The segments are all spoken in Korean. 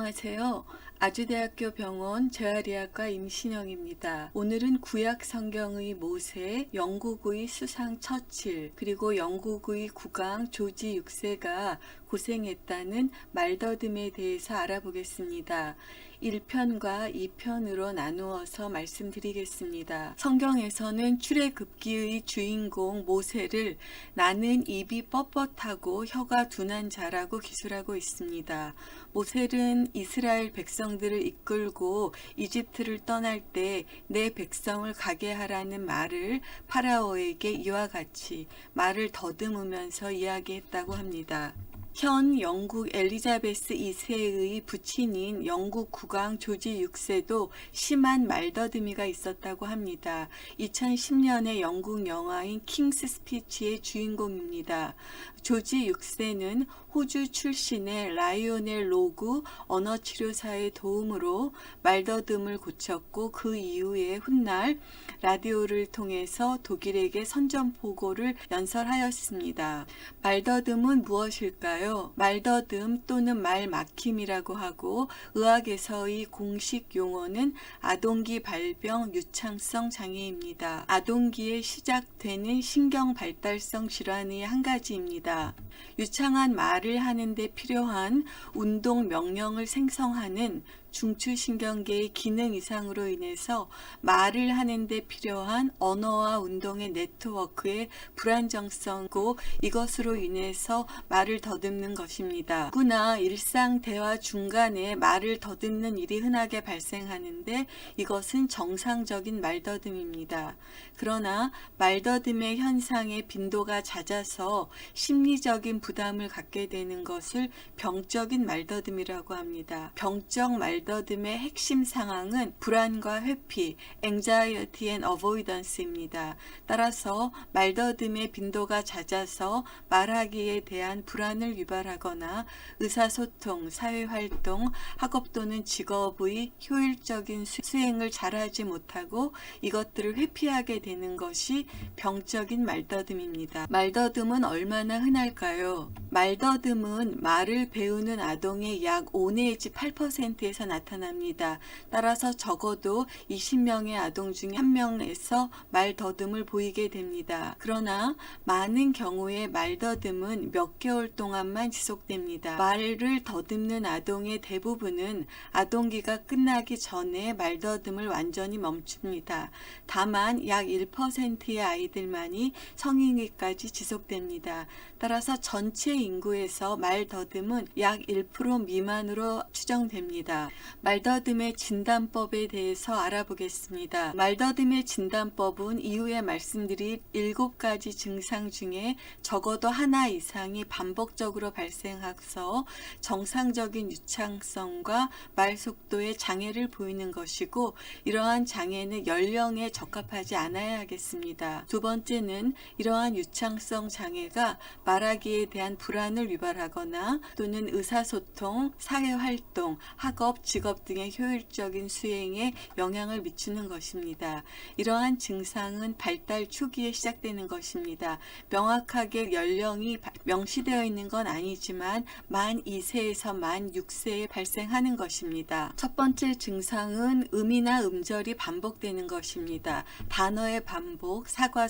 안녕하세요. 아주대학교 병원 재활의학과 임신영입니다. 오늘은 구약 성경의 모세, 영국의 수상 처칠, 그리고 영국의 국왕 조지 6세가 고생했다는 말더듬에 대해서 알아보겠습니다. 1편과 2편으로 나누어서 말씀드리겠습니다. 성경에서는 출애굽기의 주인공 모세를 나는 입이 뻣뻣하고 혀가 둔한 자라고 기술하고 있습니다. 모세는 이스라엘 백성들을 이끌고 이집트를 떠날 때 내 백성을 가게 하라는 말을 파라오에게 이와 같이 말을 더듬으면서 이야기했다고 합니다. 현 영국 엘리자베스 2세의 부친인 영국 국왕 조지 6세도 심한 말더듬이가 있었다고 합니다. 2010년의 영국 영화인 킹스 스피치의 주인공입니다. 조지 6세는 호주 출신의 라이오넬 로그 언어치료사의 도움으로 말더듬을 고쳤고 그 이후에 훗날 라디오를 통해서 독일에게 선전포고를 연설하였습니다. 말더듬은 무엇일까요? 말더듬 또는 말막힘이라고 하고 의학에서의 공식 용어는 아동기 발병 유창성 장애입니다. 아동기에 시작되는 신경발달성 질환의 한 가지입니다. 유창한 말을 하는데 필요한 운동 명령을 생성하는 중추신경계의 기능 이상으로 인해서 말을 하는데 필요한 언어와 운동의 네트워크의 불안정성이고 이것으로 인해서 말을 더듬는 것입니다. 누구나 일상 대화 중간에 말을 더듬는 일이 흔하게 발생하는데 이것은 정상적인 말더듬입니다. 그러나 말더듬의 현상의 빈도가 잦아서 심리적인 부담을 갖게 되는 것을 병적인 말더듬이라고 합니다. 병적 말더듬의 핵심 상황은 불안과 회피, anxiety and avoidance입니다. 따라서 말더듬의 빈도가 잦아서 말하기에 대한 불안을 유발하거나 의사소통, 사회활동, 학업 또는 직업의 효율적인 수행을 잘하지 못하고 이것들을 회피하게 되는 것이 병적인 말더듬입니다. 말더듬은 얼마나 흔할까요? 말더듬은 말을 배우는 아동의 약 5 내지 8%에서 나타납니다. 따라서 적어도 20명의 아동 중에 1명에서 말더듬을 보이게 됩니다. 그러나 많은 경우에 말더듬은 몇 개월 동안만 지속됩니다. 말을 더듬는 아동의 대부분은 아동기가 끝나기 전에 말더듬을 완전히 멈춥니다. 다만 약 1%의 아이들만이 성인기까지 지속됩니다. 따라서 전체 인구에서 말더듬은 약 1% 미만으로 추정됩니다. 말더듬의 진단법에 대해서 알아보겠습니다. 말더듬의 진단법은 이후에 말씀드릴 7가지 증상 중에 적어도 하나 이상이 반복적으로 발생해서 정상적인 유창성과 말 속도에 장애를 보이는 것이고 이러한 장애는 연령에 적합하지 않아야 하겠습니다. 두 번째는 이러한 유창성 장애가 말하기에 대한 불안을 유발하거나 또는 의사소통, 사회활동, 학업, 직업 등의 효율적인 수행에 영향을 미치는 것입니다. 이러한 증상은 발달 초기에 시작되는 것입니다. 명확하게 연령이 명시되어 있는 건 아니지만 만 2세에서 만 6세에 발생하는 것입니다. 첫 번째 증상은 음이나 음절이 반복되는 것입니다. 단어의 반복, 사과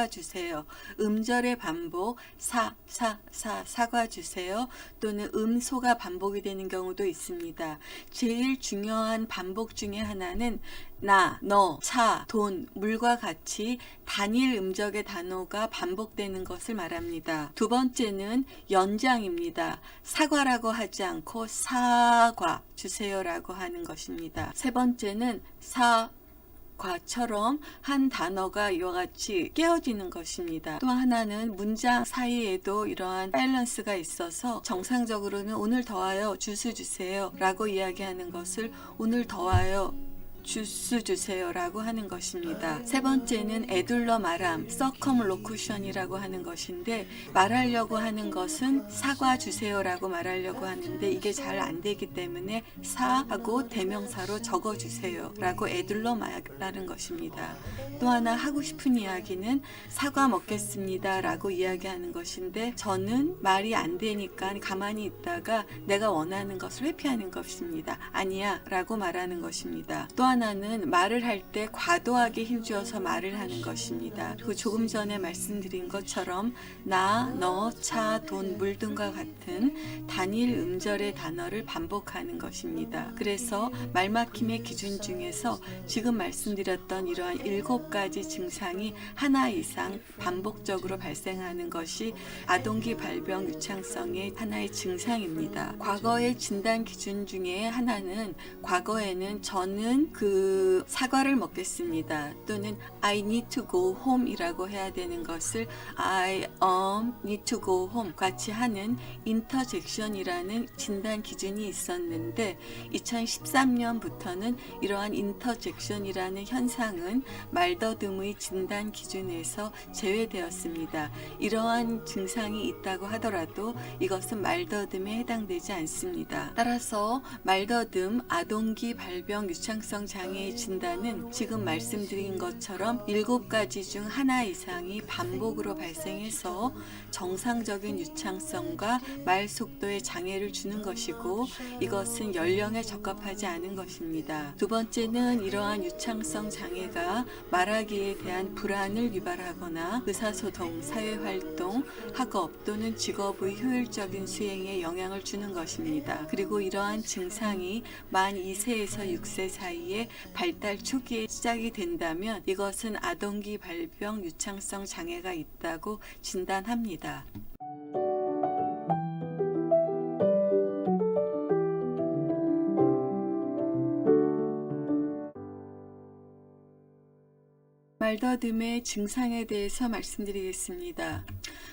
주세요. 음절의 반복, 사과 주세요. 또는 음소가 반복이 되는 경우도 있습니다. 제일 중요한 반복 중에 하나는 나, 너, 차, 돈, 물과 같이 단일 음적의 단어가 반복되는 것을 말합니다. 두 번째는 연장입니다. 사과라고 하지 않고 사과 주세요라고 하는 것입니다. 세 번째는 과처럼 한 단어가 이와 같이 깨어지는 것입니다. 또 하나는 문장 사이에도 이러한 밸런스가 있어서 정상적으로는 오늘 더워요, 주스 주세요 라고 이야기하는 것을 오늘 더워요, 주스 주세요라고 하는 것입니다. 세 번째는 에둘러 말함, 서컴로쿠션이라고 하는 것인데 말하려고 하는 것은 사과 주세요라고 말하려고 하는데 이게 잘 안 되기 때문에 사하고 대명사로 적어 주세요라고 에둘러 말하는 것입니다. 또 하나 하고 싶은 이야기는 사과 먹겠습니다라고 이야기하는 것인데 저는 말이 안 되니까 가만히 있다가 내가 원하는 것을 회피하는 것입니다. 아니야 라고 말하는 것입니다. 또 하나는 말을 할 때 과도하게 힘주어서 말을 하는 것입니다. 그리고 조금 전에 말씀드린 것처럼 나, 너, 차, 돈, 물 등과 같은 단일 음절의 단어를 반복하는 것입니다. 그래서 말막힘의 기준 중에서 지금 말씀드렸던 이러한 7가지 증상이 하나 이상 반복적으로 발생하는 것이 아동기 발병 유창성의 하나의 증상입니다. 과거의 진단 기준 중에 하나는 과거에는 저는 그 사과를 먹겠습니다. 또는 I need to go home 이라고 해야 되는 것을 I need to go home 같이 하는 인터젝션이라는 진단 기준이 있었는데 2013년부터는 이러한 인터젝션이라는 현상은 말더듬의 진단 기준에서 제외되었습니다. 이러한 증상이 있다고 하더라도 이것은 말더듬에 해당되지 않습니다. 따라서 말더듬, 아동기 발병 유창성 장애의 진단은 지금 말씀드린 것처럼 7가지 중 하나 이상이 반복으로 발생해서 정상적인 유창성과 말 속도에 장애를 주는 것이고 이것은 연령에 적합하지 않은 것입니다. 두 번째는 이러한 유창성 장애가 말하기에 대한 불안을 유발하거나 의사소통, 사회활동, 학업 또는 직업의 효율적인 수행에 영향을 주는 것입니다. 그리고 이러한 증상이 만 2세에서 6세 사이에 발달 초기에 시작이 된다면 이것은 아동기 발병 유창성 장애가 있다고 진단합니다. 말더듬의 증상에 대해서 말씀드리겠습니다.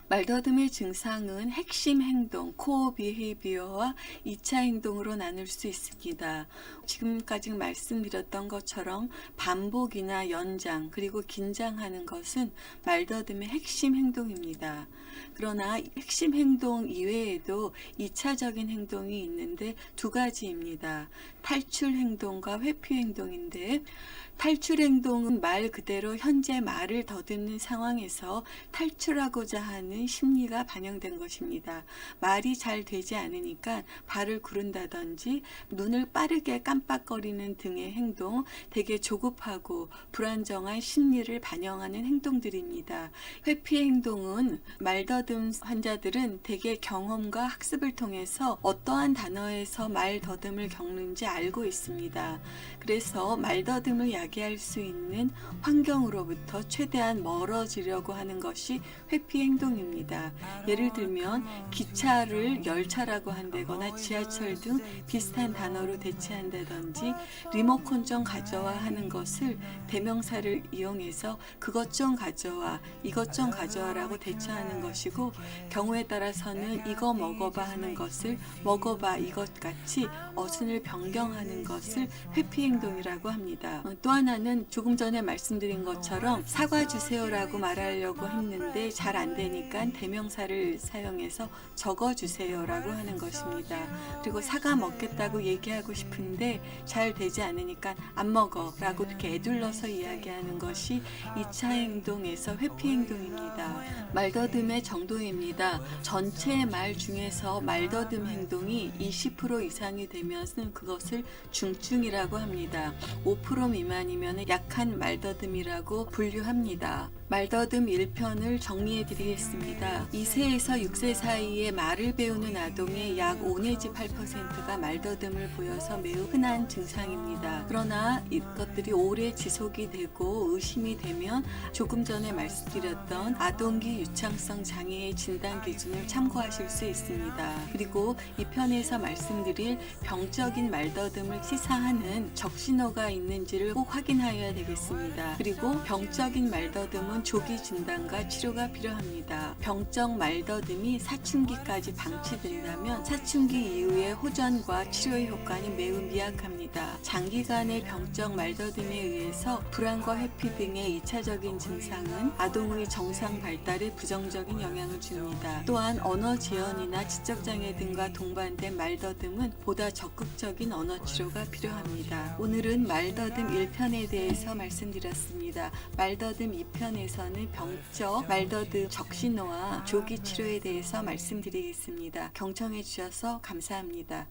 말더듬의 증상은 핵심 행동, 코어 비헤이비어와 2차 행동으로 나눌 수 있습니다. 지금까지 말씀드렸던 것처럼 반복이나 연장 그리고 긴장하는 것은 말더듬의 핵심 행동입니다. 그러나 핵심 행동 이외에도 2차적인 행동이 있는데 2가지입니다. 탈출 행동과 회피 행동인데 탈출 행동은 말 그대로 현재 말을 더듬는 상황에서 탈출하고자 하는 심리가 반영된 것입니다. 말이 잘 되지 않으니까 발을 구른다든지 눈을 빠르게 깜빡거리는 등의 행동, 되게 조급하고 불안정한 심리를 반영하는 행동들입니다. 회피 행동은 말더듬 환자들은 대개 경험과 학습을 통해서 어떠한 단어에서 말더듬을 겪는지 알고 있습니다. 그래서 말더듬을 야기할 수 있는 환경으로부터 최대한 멀어지려고 하는 것이 회피 행동입니다. 예를 들면 기차를 열차라고 한다거나 지하철 등 비슷한 단어로 대체한다든지 리모컨 좀 가져와 하는 것을 대명사를 이용해서 그것 좀 가져와, 이것 좀 가져와라고 대체하는 것이고 경우에 따라서는 이거 먹어봐 하는 것을 먹어봐 이것 같이 어순을 변경하는 것을 회피 행동이라고 합니다. 또 하나는 조금 전에 말씀드린 것처럼 사과 주세요라고 말하려고 했는데 잘 안 되니까 대명사를 사용해서 적어 주세요라고 하는 것입니다. 그리고 사과 먹겠다고 얘기하고 싶은데 잘 되지 않으니까 안 먹어 라고 이렇게 애둘러서 이야기하는 것이 2차 행동에서 회피 행동입니다. 말더듬의 정도입니다. 전체 말 중에서 말더듬 행동이 20% 이상이 되면 그것을 중증이라고 합니다. 5% 미만이면 약한 말더듬이라고 분류합니다. 말더듬 1편을 정리해 드리겠습니다. 2세에서 6세 사이에 말을 배우는 아동의 약 5 내지 8%가 말더듬을 보여서 매우 흔한 증상입니다. 그러나 이것들이 오래 지속이 되고 의심이 되면 조금 전에 말씀드렸던 아동기 유창성 장애의 진단 기준을 참고하실 수 있습니다. 그리고 이 편에서 말씀드릴 병적인 말더듬을 시사하는 적신호가 있는지를 꼭 확인하여야 되겠습니다. 그리고 병적인 말더듬은 빠른 조기 진단과 치료가 필요합니다. 병적 말더듬이 사춘기까지 방치된다면 사춘기 이후의 호전과 치료의 효과는 매우 미약합니다. 장기간의 병적 말더듬에 의해서 불안과 회피 등의 2차적인 증상은 아동의 정상 발달에 부정적인 영향을 줍니다. 또한 언어 지연이나 지적장애 등과 동반된 말더듬은 보다 적극적인 언어 치료가 필요합니다. 오늘은 말더듬 1편에 대해서 말씀드렸습니다. 말더듬 2편에서는 병적 말더듬 적신호와 조기 치료에 대해서 말씀드리겠습니다. 경청해 주셔서 감사합니다.